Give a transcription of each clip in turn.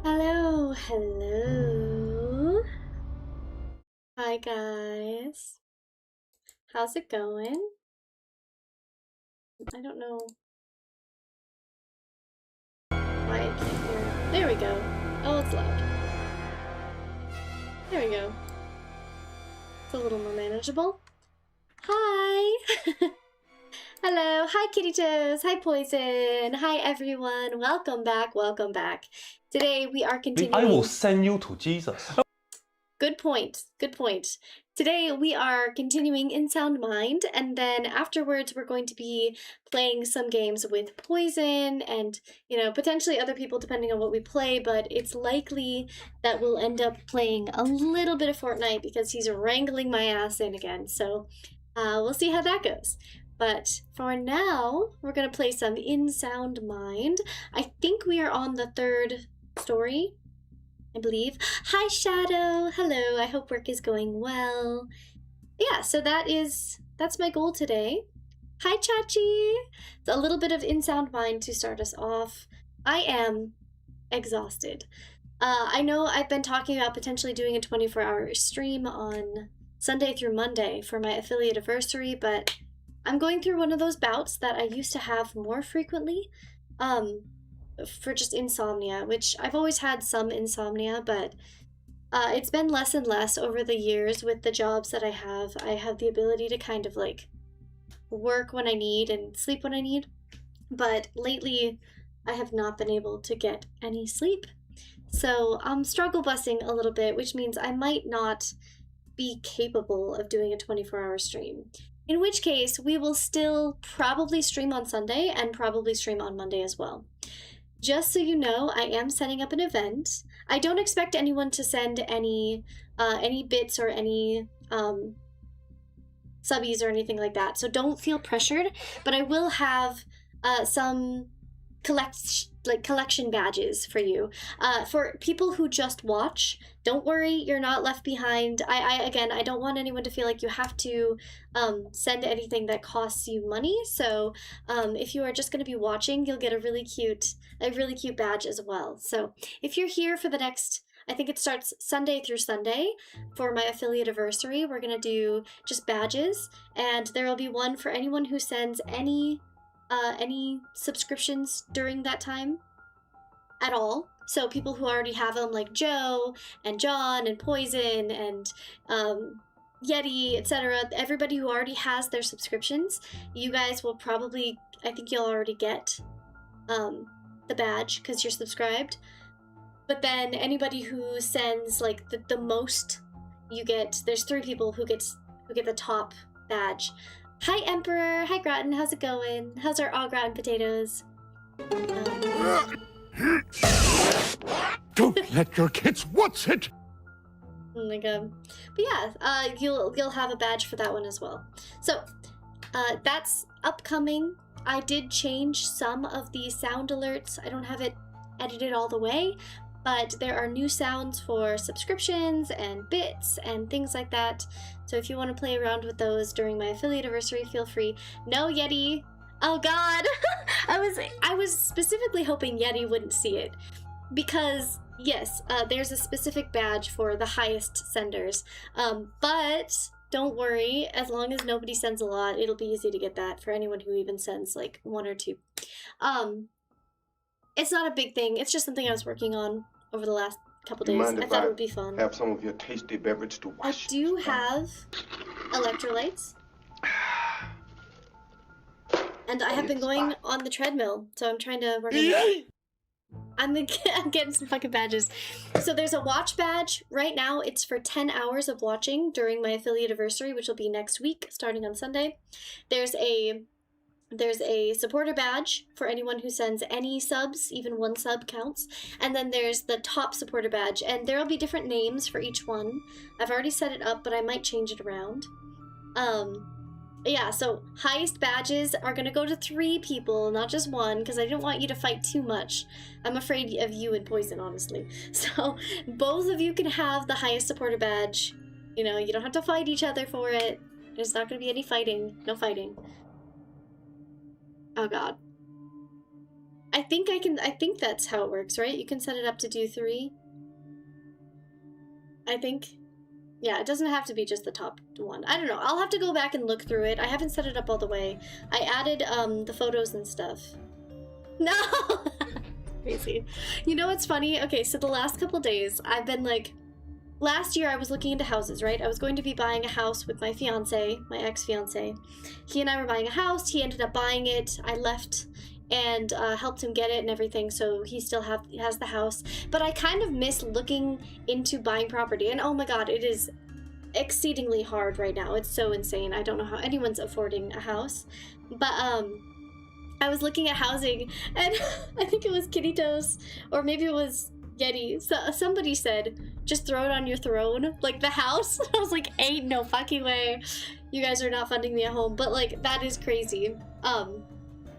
Hello, hello. Hi guys. How's it going? I don't know why I can't hear. There we go. Oh, it's loud. There we go. It's a little more manageable. Hi! Hello, hi Kitty Toes, hi Poison, hi everyone, welcome back, welcome back. Today we are continuing. I will send you to Jesus. Good point. Good point. Today we are continuing in Sound Mind, and then afterwards we're going to be playing some games with Poison and, potentially other people depending on what we play, but it's likely that we'll end up playing a little bit of Fortnite because he's wrangling my ass in again, so we'll see how that goes. But for now, we're going to play some In Sound Mind. I think we are on the third story, I believe. Hi, Shadow. Hello. I hope work is going well. Yeah, so that's my goal today. Hi, Chachi. It's a little bit of In Sound Mind to start us off. I am exhausted. I know I've been talking about potentially doing a 24-hour stream on Sunday through Monday for my affiliate anniversary, but I'm going through one of those bouts that I used to have more frequently. For just insomnia, which I've always had some insomnia, but it's been less and less over the years with the jobs that I have. I have the ability to kind of like work when I need and sleep when I need, but lately I have not been able to get any sleep. So I'm struggle busing a little bit, which means I might not be capable of doing a 24-hour stream. In which case, we will still probably stream on Sunday and probably stream on Monday as well. Just so you know, I am setting up an event. I don't expect anyone to send any bits or any subbies or anything like that, so don't feel pressured, but I will have some collection badges for you. For people who just watch, don't worry, you're not left behind. I don't want anyone to feel like you have to send anything that costs you money. So if you are just going to be watching, you'll get a really cute badge as well. So if you're here for the next, I think it starts Sunday through Sunday for my affiliate anniversary, we're going to do just badges, and there will be one for anyone who sends any subscriptions during that time at all. So people who already have them, like Joe and John and Poison and Yeti, etc. Everybody who already has their subscriptions, you guys will probably, I think you'll already get the badge because you're subscribed. But then anybody who sends like the most, you get, there's 3 people who get the top badge. Hi, Emperor. Hi, Gratin. How's it going? How's our au gratin potatoes? Don't let your kids watch it! Oh my god. But yeah, you'll have a badge for that one as well. So, that's upcoming. I did change some of the sound alerts. I don't have it edited all the way, but there are new sounds for subscriptions and bits and things like that. So if you want to play around with those during my affiliate anniversary, feel free. No, Yeti. Oh god. I was specifically hoping Yeti wouldn't see it, because yes, there's a specific badge for the highest senders. But don't worry, as long as nobody sends a lot, it'll be easy to get that for anyone who even sends like 1 or 2. It's not a big thing. It's just something I was working on over the last couple days. I thought it would be fun. Have some of your tasty beverage to wash. I do have electrolytes. And I have been going on the treadmill, so I'm trying to work on that. I'm getting some fucking badges. So there's a watch badge. Right now, it's for 10 hours of watching during my affiliate anniversary, which will be next week, starting on Sunday. There's a supporter badge for anyone who sends any subs, even 1 sub counts. And then there's the top supporter badge, and there'll be different names for each one. I've already set it up, but I might change it around. Yeah, so highest badges are gonna go to 3 people, not just 1, because I didn't want you to fight too much. I'm afraid of you and Poison, honestly. So both of you can have the highest supporter badge. You know, you don't have to fight each other for it. There's not gonna be any fighting. No fighting. Oh god. I think that's how it works, right? You can set it up to do 3. I think. Yeah, it doesn't have to be just the top one. I don't know. I'll have to go back and look through it. I haven't set it up all the way. I added the photos and stuff. No! Crazy. You know what's funny? Okay, so the last couple days, I've been like, last year I was looking into houses, right? I was going to be buying a house with my fiance, my ex-fiance. He and I were buying a house. He ended up buying it. I left and helped him get it and everything, so he still has the house. But I kind of miss looking into buying property, and oh my god, it is exceedingly hard right now. It's so insane. I don't know how anyone's affording a house. But I was looking at housing, and I think it was Kitty Toes, or maybe it was Yeti. So somebody said, just throw it on your throne, like the house. I was like, ain't no fucking way. You guys are not funding me a home. But like, that is crazy.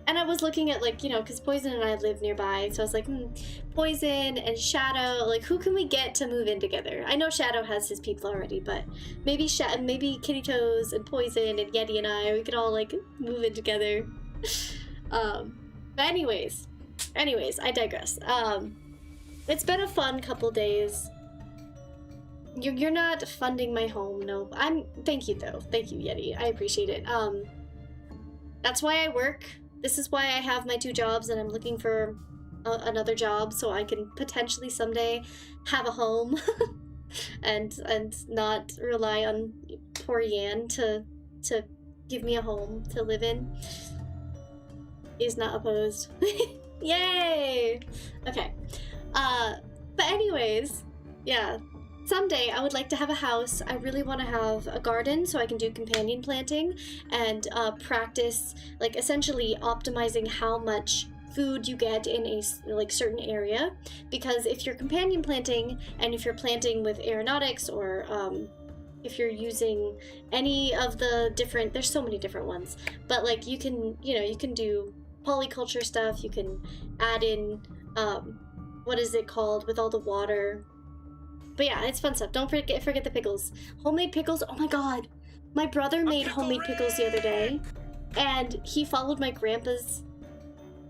And I was looking at, like, you know, because Poison and I live nearby, so I was like, Poison and Shadow, like, who can we get to move in together? I know Shadow has his people already, but maybe Kitty Toes and Poison and Yeti and I, we could all, like, move in together. But anyways, I digress. It's been a fun couple days. You're not funding my home, no. Thank you, though. Thank you, Yeti. I appreciate it. That's why I work. This is why I have my 2 jobs, and I'm looking for another job so I can potentially someday have a home and not rely on poor Yan to give me a home to live in. He's not opposed. Yay! Okay. But anyways, yeah. Someday I would like to have a house. I really want to have a garden so I can do companion planting and practice, like, essentially optimizing how much food you get in a like certain area, because if you're companion planting and if you're planting with aeronautics or if you're using any of the different, there's so many different ones, but like you can do polyculture stuff, you can add in what is it called with all the water. But yeah, it's fun stuff. Don't forget the pickles. Homemade pickles, oh my god. My brother made homemade pickles the other day, and he followed my grandpa's,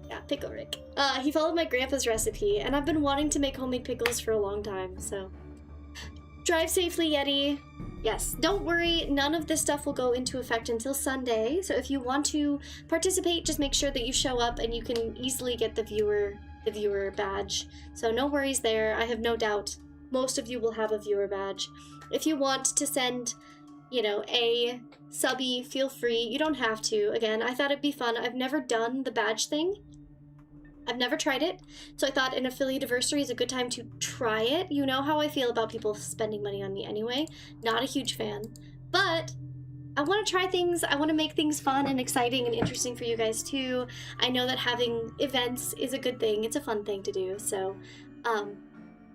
yeah, Pickle Rick. He followed my grandpa's recipe, and I've been wanting to make homemade pickles for a long time, so. Drive safely, Yeti. Yes, don't worry, none of this stuff will go into effect until Sunday, so if you want to participate, just make sure that you show up and you can easily get the viewer badge. So no worries there, I have no doubt most of you will have a viewer badge. If you want to send, you know, a subby, feel free. You don't have to. Again, I thought it'd be fun. I've never done the badge thing. I've never tried it, so I thought an affiliate anniversary is a good time to try it. You know how I feel about people spending money on me anyway. Not a huge fan, but I want to try things. I want to make things fun and exciting and interesting for you guys too. I know that having events is a good thing. It's a fun thing to do, so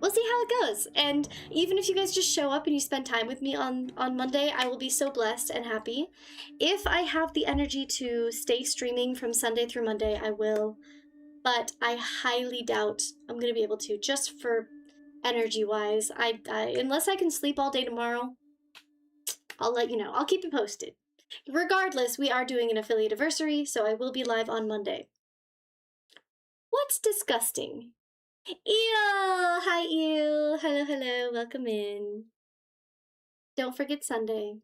we'll see how it goes. And even if you guys just show up and you spend time with me on Monday, I will be so blessed and happy. If I have the energy to stay streaming from Sunday through Monday, I will. But I highly doubt I'm going to be able to, just for energy-wise. I unless I can sleep all day tomorrow, I'll let you know. I'll keep you posted. Regardless, we are doing an affiliate anniversary, so I will be live on Monday. What's disgusting? Ew! Hi, Ew! Hello, welcome in. Don't forget Sunday.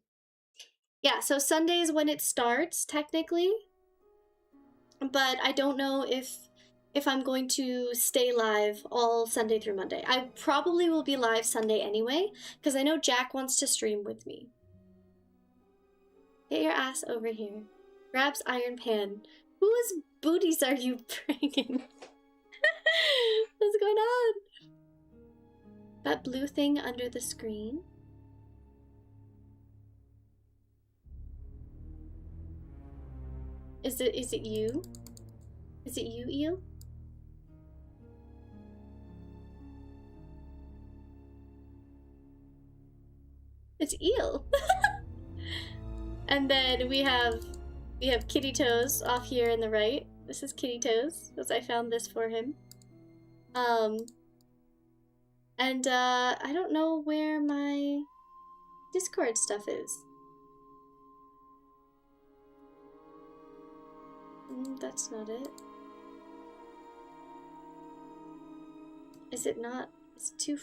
Yeah, so Sunday is when it starts, technically. But I don't know if I'm going to stay live all Sunday through Monday. I probably will be live Sunday anyway, because I know Jack wants to stream with me. Get your ass over here. Grabs Iron Pan. Whose booties are you bringing? What's going on? That blue thing under the screen? Is it you? Is it you, Eel? It's Eel. And then we have Kitty Toes off here in the right. This is Kitty Toes, because I found this for him. And I don't know where my Discord stuff is. That's not it. Is it not? Is it too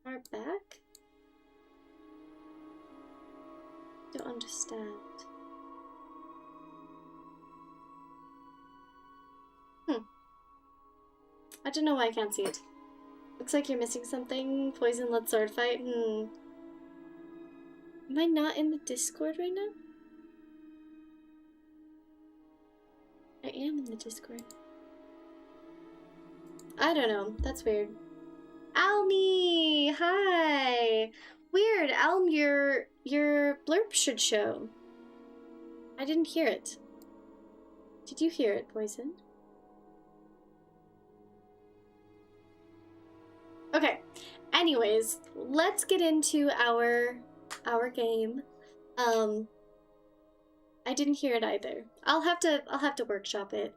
far back? Don't understand. I don't know why I can't see it. Looks like you're missing something. Poison, let's sword fight. Am I not in the Discord right now? I am in the Discord. I don't know. That's weird. Almy! Hi! Weird, Alm, your blurb should show. I didn't hear it. Did you hear it, Poison? Okay. Anyways, let's get into our game. I didn't hear it either. I'll have to workshop it.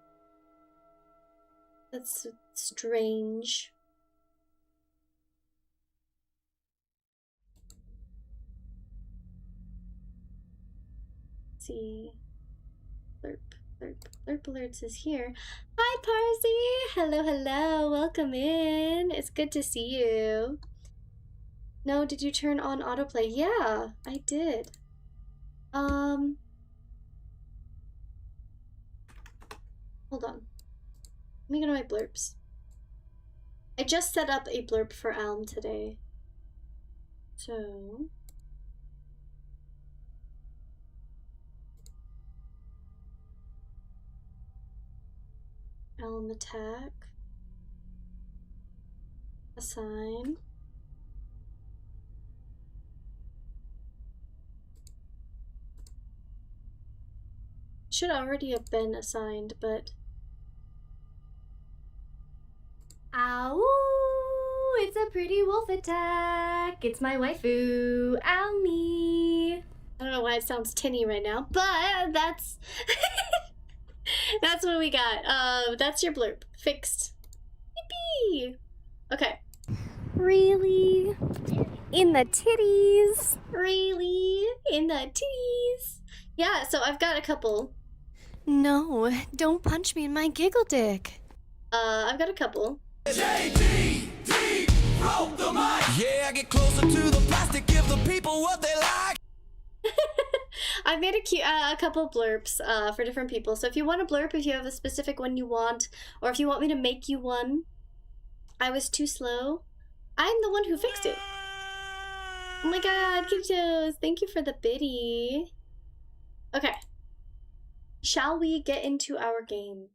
That's strange. Let's see. Blurp alerts is here. Hi Parsi! Hello, hello, welcome in. It's good to see you. No, did you turn on autoplay? Yeah, I did. Hold on. Let me go to my blurps. I just set up a blurb for Alm today. So... Alm attack. Assign. Should already have been assigned, but... Ow! It's a pretty wolf attack! It's my waifu, Almy! I don't know why it sounds tinny right now, but that's... that's what we got. That's your blurb. Fixed. Yippee! Okay. Really? In the titties? Really? In the titties? Yeah, so I've got a couple. No, don't punch me in my giggle dick. I've got a couple. JDD, roll the mic. Yeah, get closer to the plastic, give the people what they like. I've made a couple blurbs for different people. So if you want a blurb, if you have a specific one you want, or if you want me to make you one, I was too slow. I'm the one who fixed it. Oh my god, Kitchos, thank you for the biddy. Okay. Shall we get into our game?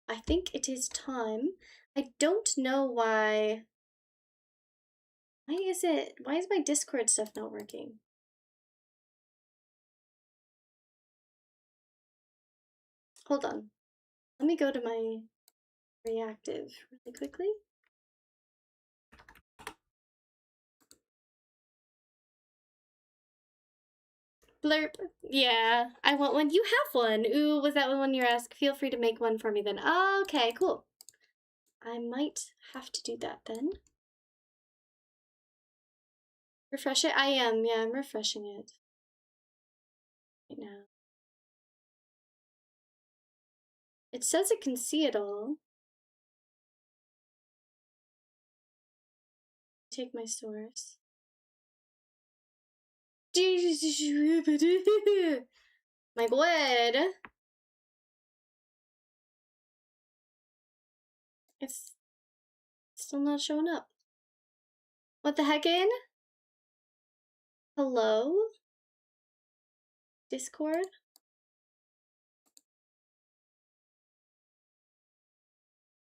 I think it is time. I don't know why... Why is my Discord stuff not working? Hold on. Let me go to my reactive really quickly. Blurp. Yeah, I want one. You have one. Ooh, was that one you asked? Feel free to make one for me then. Okay, cool. I might have to do that then. Refresh it? I am. Yeah, I'm refreshing it right now. It says it can see it all. Take my source. My god. It's still not showing up. What the heck, in? Hello? Discord?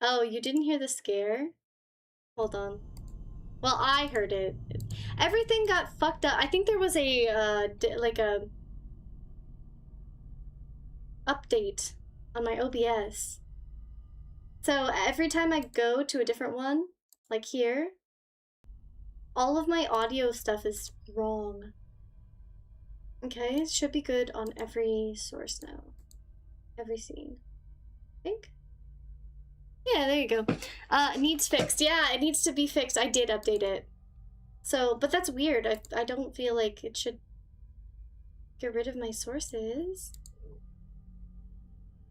Oh, you didn't hear the scare? Hold on. Well, I heard it. Everything got fucked up. I think there was a, like a... update on my OBS. So every time I go to a different one, like here, all of my audio stuff is wrong. Okay, it should be good on every source now. Every scene. I think? Yeah, there you go. It needs fixed. Yeah, it needs to be fixed. I did update it. So, but that's weird. I don't feel like it should get rid of my sources.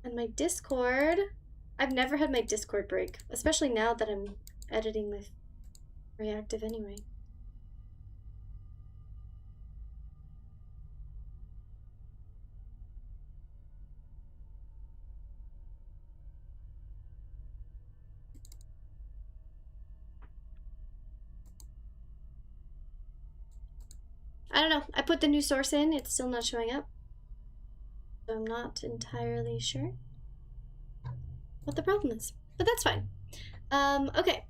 And my Discord. I've never had my Discord break, especially now that I'm editing my reactive anyway. I don't know. I put the new source in. It's still not showing up. So I'm not entirely sure what the problem is. But that's fine. Okay.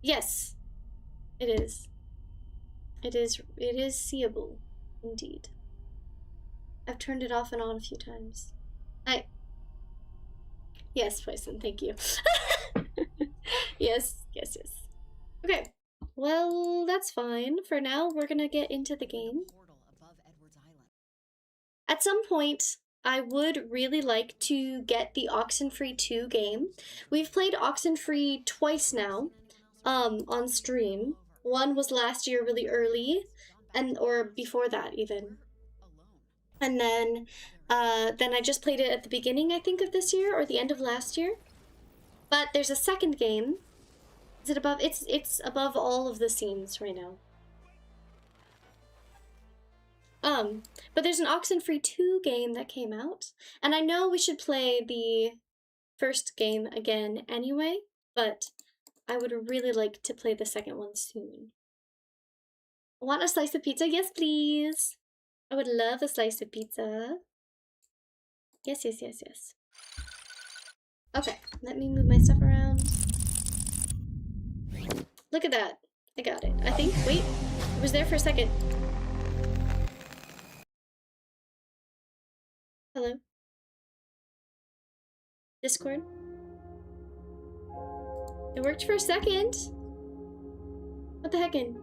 Yes. It is. It is seeable. Indeed. I've turned it off and on a few times. Yes, Poison, thank you. Yes. Okay. Well, that's fine. For now, we're gonna get into the game. At some point, I would really like to get the Oxenfree 2 game. We've played Oxenfree twice now, on stream. One was last year really early, or before that even. And then I just played it at the beginning, I think, of this year, or the end of last year. But there's a second game. Is it above? It's above all of the scenes right now. But there's an Oxenfree 2 game that came out, and I know we should play the first game again anyway, but I would really like to play the second one soon. Want a slice of pizza? Yes, please. I would love a slice of pizza. Yes. Okay, let me move my stuff around. Look at that. I got it. I think. Wait. It was there for a second. Hello? Discord? It worked for a second. What the heckin'?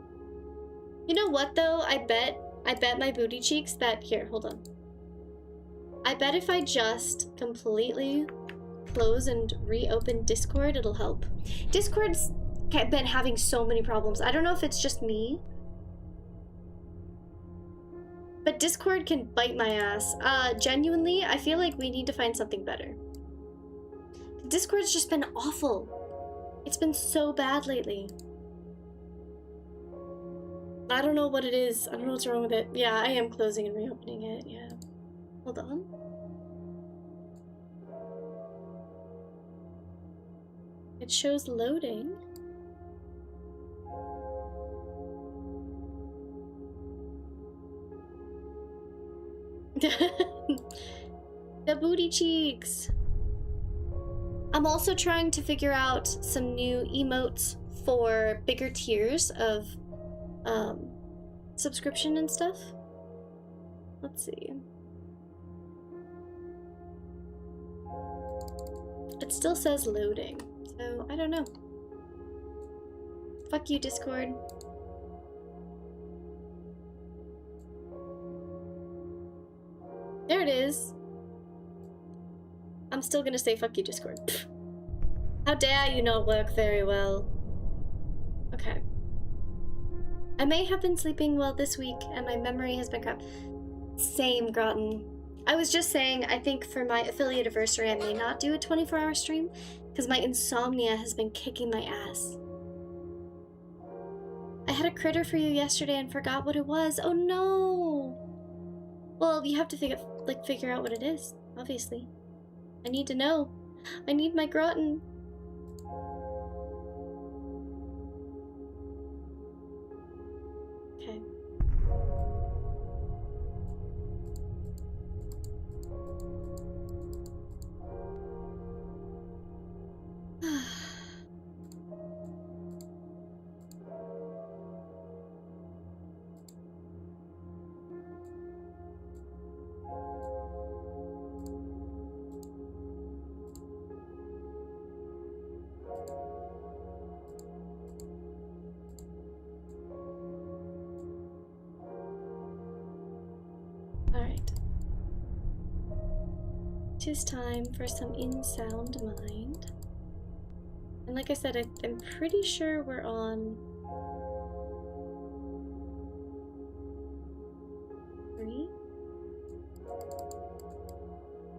You know what though? I bet my booty cheeks that— here, hold on. I bet if I just completely close and reopen Discord, it'll help. Discord's been having so many problems. I don't know if it's just me, but Discord can bite my ass. Genuinely, I feel like we need to find something better. Discord's just been awful. It's been so bad lately. I don't know what it is. I don't know what's wrong with it. Yeah, I am closing and reopening it, yeah. Hold on. It shows loading. The booty cheeks. I'm also trying to figure out some new emotes for bigger tiers of subscription and stuff. Let's see. It still says loading, so I don't know. Fuck you, Discord. There it is. I'm still gonna say fuck you, Discord. How dare you not work very well? Okay. I may have been sleeping well this week, and my memory has been crap. Same, Groton. I was just saying, I think for my affiliate anniversary, I may not do a 24-hour stream, because my insomnia has been kicking my ass. I had a critter for you yesterday and forgot what it was. Oh no! Well, you have to figure out what it is, obviously. I need to know. I need my Groton. Okay. Alright. 'Tis time for some in-sound mind. And like I said, I'm pretty sure we're on 3.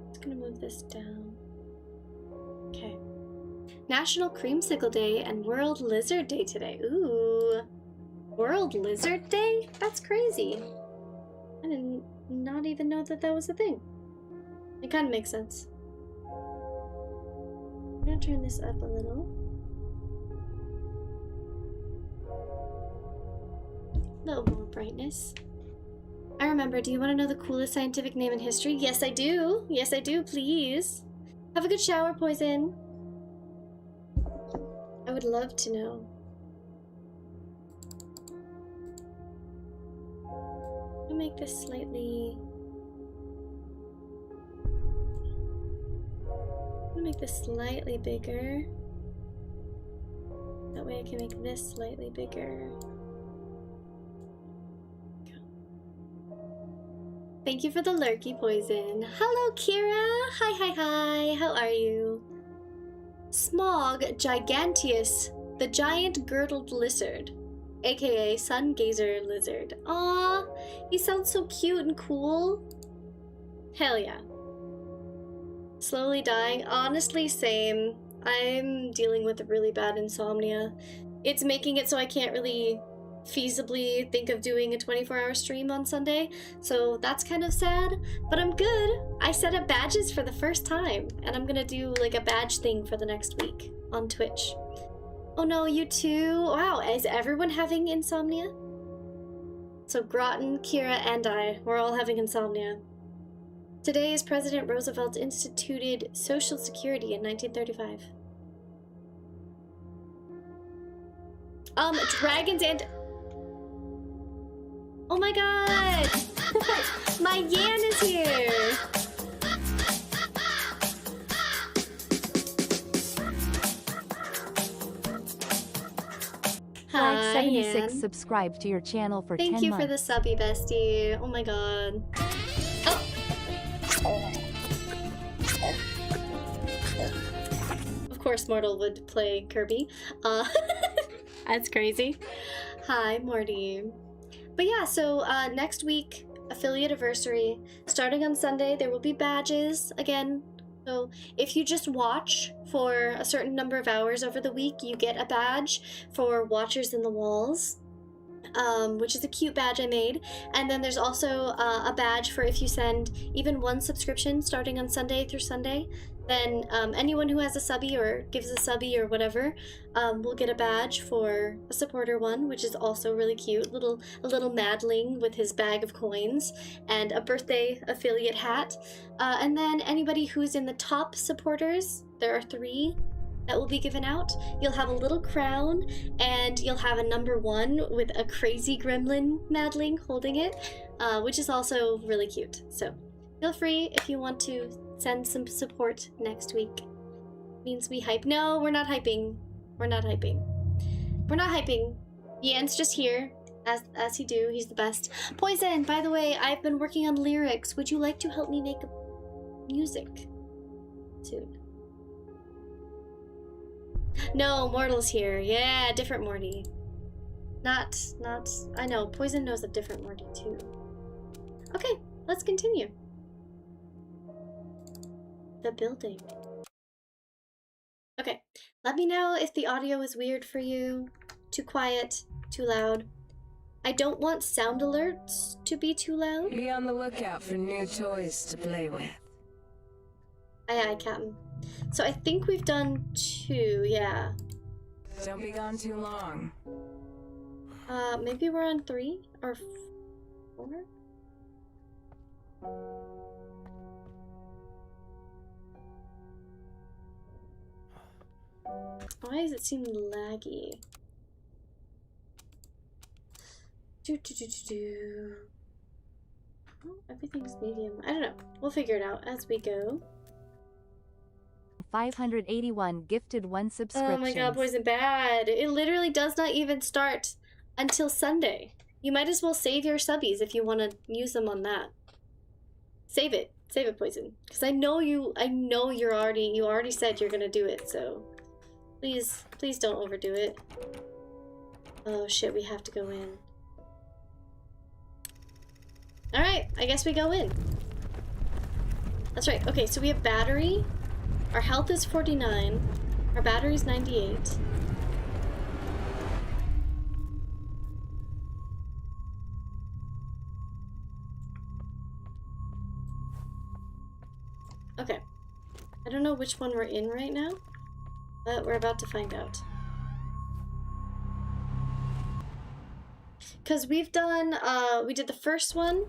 Just gonna move this down. Okay. National Creamsicle Day and World Lizard Day today. Ooh. World Lizard Day? That's crazy. I did not even know that that was a thing. It kind of makes sense. I'm gonna turn this up a little. A little more brightness. I remember, do you want to know the coolest scientific name in history? Yes, I do. Yes, I do, please. Have a good shower, Poison. I would love to know. I'll make this slightly... I'll make this slightly bigger. That way I can make this slightly bigger. Thank you for the lurky, Poison. Hello, Kira! Hi, hi, hi! How are you? Smog Giganteus, the giant girdled lizard, aka sun gazer lizard. Aw, he sounds so cute and cool. Hell yeah. Slowly dying. Honestly, same. I'm dealing with really bad insomnia. It's making it so I can't really feasibly think of doing a 24-hour stream on Sunday, so that's kind of sad, but I'm good. I set up badges for the first time, and I'm gonna do like a badge thing for the next week on Twitch. Oh no, you too? Wow, is everyone having insomnia? So Groton, Kira, and I, we're all having insomnia. Today is President Roosevelt instituted Social Security in 1935. Dragons and... Oh my god! My Yan is here! Hi, 76 Yan. subscribed to your channel for 10 Thank you months. for the subby, bestie. Oh my god. Oh! Of course Mortal would play Kirby. That's crazy. Hi, Morty. But yeah, so next week, affiliate anniversary. Starting on Sunday, there will be badges again. So if you just watch for a certain number of hours over the week, you get a badge for Watchers in the Walls, which is a cute badge I made. And then there's also a badge for if you send even one subscription starting on Sunday through Sunday. Then anyone who has a subby or gives a subby or whatever will get a badge for a supporter one, which is also really cute. A little madling with his bag of coins and a birthday affiliate hat. And then anybody who's in the top supporters, there are 3 that will be given out. You'll have a little crown and you'll have a number 1 with a crazy gremlin madling holding it, which is also really cute. So feel free if you want to send some support next week. Means we hype. No, we're not hyping. We're not hyping. We're not hyping. Yan's just here, as he do. He's the best. Poison, by the way, I've been working on lyrics. Would you like to help me make music soon? No, Mortal's here. Yeah, different Morty. Not, I know, Poison knows a different Morty too. Okay, let's continue. The building. Okay, let me know if the audio is weird for you, too quiet, too loud. I don't want sound alerts to be too loud. Be on the lookout for new toys to play with. Aye, aye, Captain. So I think we've done 2, yeah. Don't be gone too long. Maybe we're on 3 or 4? Why does it seem laggy? Oh, everything's medium. I don't know. We'll figure it out as we go. 581 gifted 1 subscription. Oh my god, Poison bad. It literally does not even start until Sunday. You might as well save your subbies if you want to use them on that. Save it. Save it, Poison. Because I know you already said you're gonna do it, so please don't overdo it. Oh shit, we have to go in. Alright, I guess we go in. That's right. Okay, so we have battery. Our health is 49. Our battery's 98. Okay. I don't know which one we're in right now, but we're about to find out. Because we've done, we did the first one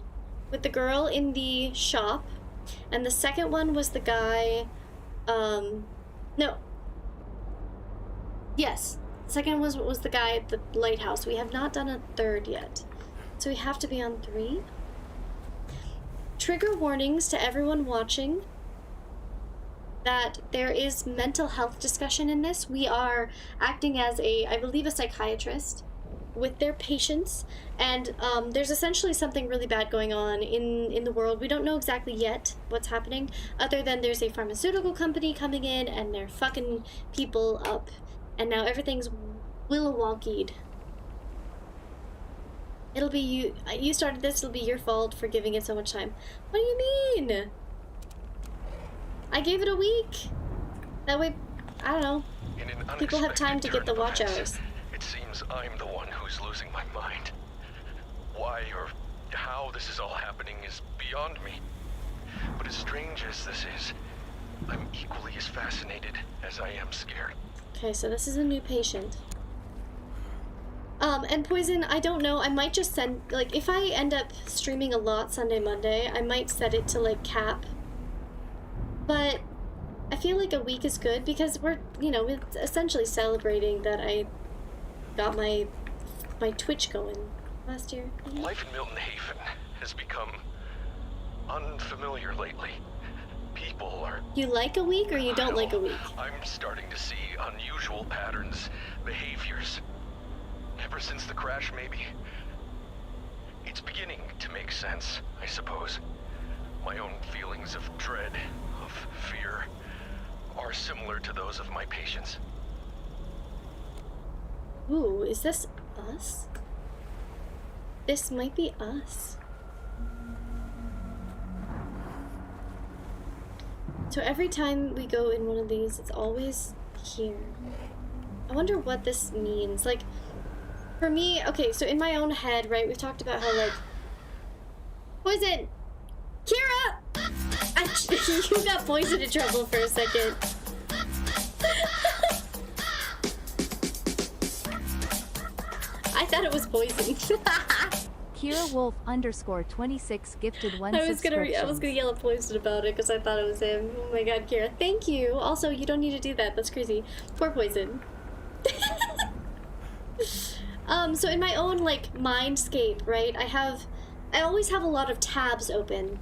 with the girl in the shop, and the second one was the guy, no. Yes, the second was the guy at the lighthouse. We have not done a third yet, so we have to be on 3. Trigger warnings to everyone watching that there is mental health discussion in this. We are acting as I believe, a psychiatrist with their patients, and there's essentially something really bad going on in the world. We don't know exactly yet what's happening, other than there's a pharmaceutical company coming in and they're fucking people up, and now everything's willow-wonkied. It'll be you started this, it'll be your fault for giving it so much time. What do you mean? I gave it a week. That way, I don't know, people have time to get the watch hours. It seems I'm the one who's losing my mind. Why or how this is all happening is beyond me. But as strange as this is, I'm equally as fascinated as I am scared. Okay, so this is a new patient. And Poison, I don't know, I might just send, like, if I end up streaming a lot Sunday, Monday, I might set it to, like, cap. But I feel like a week is good because we're, you know, it's essentially celebrating that I got my Twitch going last year. Life in Milton Haven has become unfamiliar lately. People are... You like a week or you don't like a week? I'm starting to see unusual patterns, behaviors. Ever since the crash, maybe. It's beginning to make sense, I suppose. My own feelings of dread, of fear, are similar to those of my patients. Ooh, is this us? This might be us. So every time we go in one of these, it's always here. I wonder what this means. Like, for me, okay, so in my own head, right, we've talked about how, like, Poison! Kira! You got Poison in trouble for a second. I thought it was Poison. Kira Wolf _26 gifted 1 subscription. I was gonna yell at Poison about it because I thought it was him. Oh my god, Kira, thank you. Also, you don't need to do that. That's crazy. Poor Poison. So in my own, like, mindscape, right, I always have a lot of tabs open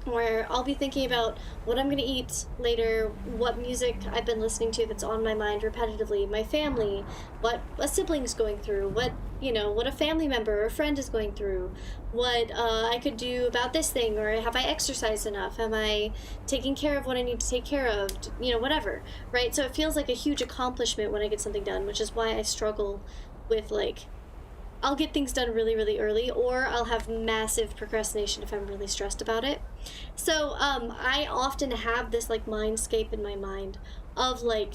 where I'll be thinking about what I'm gonna eat later, what music I've been listening to that's on my mind repetitively, my family, what a sibling's going through, what, you know, what a family member or a friend is going through, what I could do about this thing, or have I exercised enough, am I taking care of what I need to take care of, you know, whatever, right? So it feels like a huge accomplishment when I get something done, which is why I struggle with, like, I'll get things done really, really early, or I'll have massive procrastination if I'm really stressed about it. So, I often have this, like, mindscape in my mind of, like,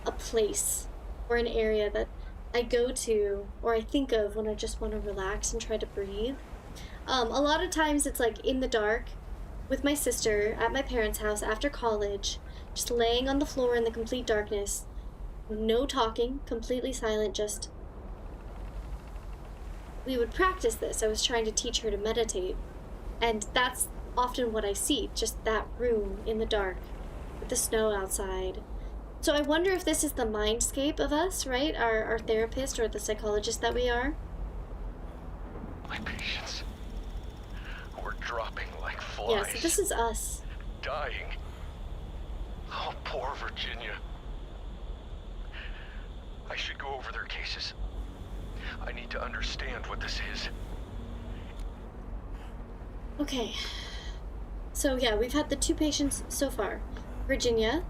a place or an area that I go to or I think of when I just want to relax and try to breathe. A lot of times it's, like, in the dark with my sister at my parents' house after college, just laying on the floor in the complete darkness, no talking, completely silent, just... We would practice this. I was trying to teach her to meditate. And that's often what I see, just that room in the dark with the snow outside. So I wonder if this is the mindscape of us, right? Our therapist or the psychologist that we are. My patients, who are dropping like flies. Yeah, so this is us. Dying. Oh, poor Virginia. I should go over their cases. I need to understand what this is. Okay. So yeah, we've had the 2 patients so far. Virginia,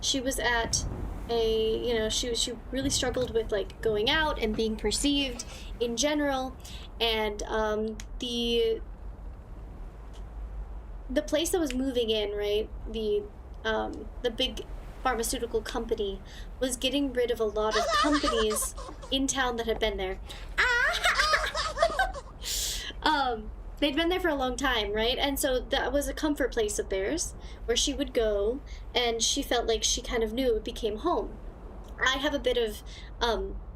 she was at a, you know, she really struggled with, like, going out and being perceived in general, and the place that was moving in, right, the the big pharmaceutical company was getting rid of a lot of companies in town that had been there. They'd been there for a long time, right? And so that was a comfort place of theirs where she would go, and she felt like she kind of knew it became home. I have a bit of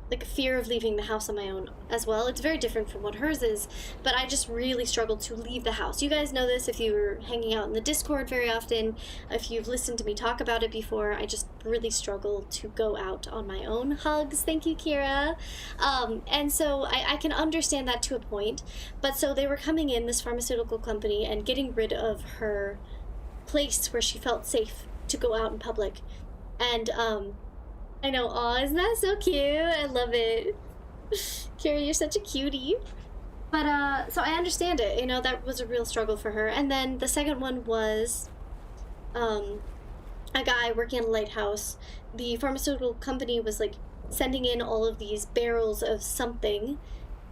like a fear of leaving the house on my own as well. It's very different from what hers is, but I just really struggle to leave the house. You guys know this if you were hanging out in the Discord very often, if you've listened to me talk about it before. I just really struggle to go out on my own. Hugs, thank you, Kira. And so I can understand that to a point, but so they were coming in, this pharmaceutical company, and getting rid of her place where she felt safe to go out in public. And I know, aw, isn't that so cute? I love it. Kira, you're such a cutie. But, so I understand it, you know, that was a real struggle for her. And then the second one was, a guy working at a lighthouse. The pharmaceutical company was, like, sending in all of these barrels of something,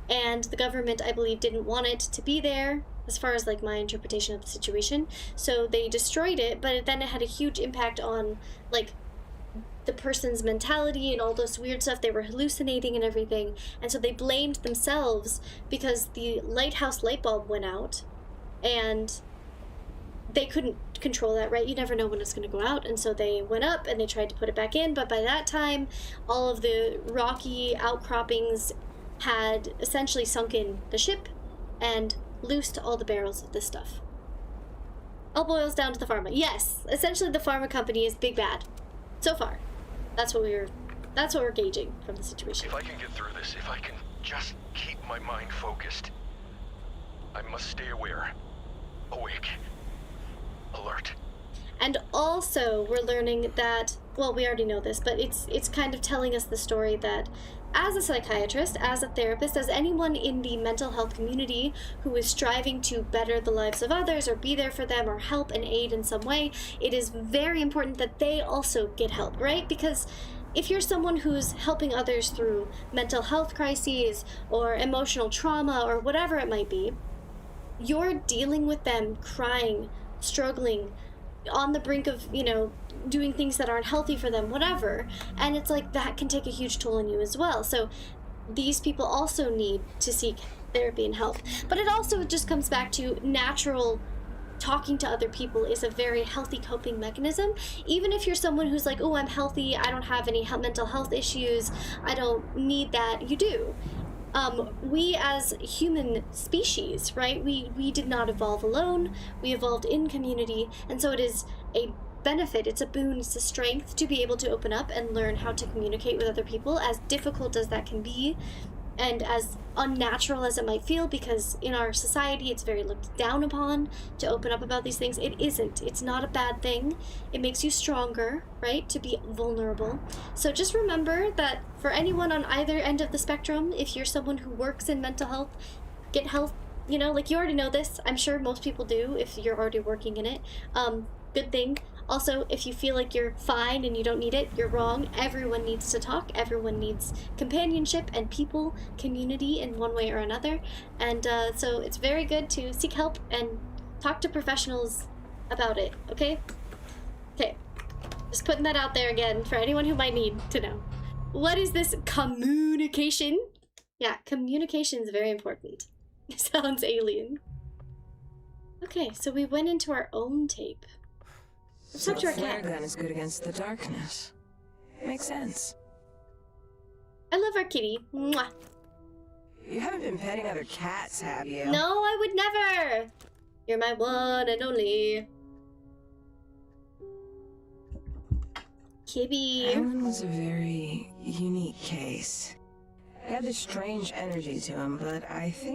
and the government, I believe, didn't want it to be there, as far as, like, my interpretation of the situation. So they destroyed it, but then it had a huge impact on, like, the person's mentality and all this weird stuff. They were hallucinating and everything, and so they blamed themselves because the lighthouse light bulb went out and they couldn't control that, right? You never know when it's going to go out, and so they went up and they tried to put it back in, but by that time all of the rocky outcroppings had essentially sunken the ship and loosed all the barrels of this stuff. All boils down to the pharma. Yes, essentially the pharma company is big bad so far. That's what we're gauging from the situation. If I can get through this, if I can just keep my mind focused, I must stay aware, awake, alert. And also, we're learning that, well, we already know this, but it's kind of telling us the story that as a psychiatrist, as a therapist, as anyone in the mental health community who is striving to better the lives of others or be there for them or help and aid in some way, it is very important that they also get help, right? Because if you're someone who's helping others through mental health crises or emotional trauma or whatever it might be, you're dealing with them crying, struggling, on the brink of, you know, doing things that aren't healthy for them, whatever, and it's like that can take a huge toll on you as well. So these people also need to seek therapy and help. But it also just comes back to natural talking to other people is a very healthy coping mechanism. Even if you're someone who's like, oh, I'm healthy, I don't have any mental health issues, I don't need that, you do. We as human species, right, we did not evolve alone, we evolved in community, and so it is a benefit, it's a boon, it's a strength to be able to open up and learn how to communicate with other people, as difficult as that can be, and as unnatural as it might feel, because in our society it's very looked down upon to open up about these things. It isn't. It's not a bad thing. It makes you stronger, right, to be vulnerable. So just remember that for anyone on either end of the spectrum, if you're someone who works in mental health, get help. You know, like, you already know this. I'm sure most people do if you're already working in it. Good thing. Also, if you feel like you're fine and you don't need it, you're wrong. Everyone needs to talk. Everyone needs companionship and people, community in one way or another. And so it's very good to seek help and talk to professionals about it, okay? Okay, just putting that out there again for anyone who might need to know. What is this communication? Yeah, communication is very important. It sounds alien. Okay, so we went into our own tape. So Talk to our flare cat. gun is good against the darkness. Makes sense. I love our kitty. Mwah. You haven't been petting other cats, have you? No, I would never. You're my one and only. Kibby. Alan was a very unique case. He had this strange energy to him, but I think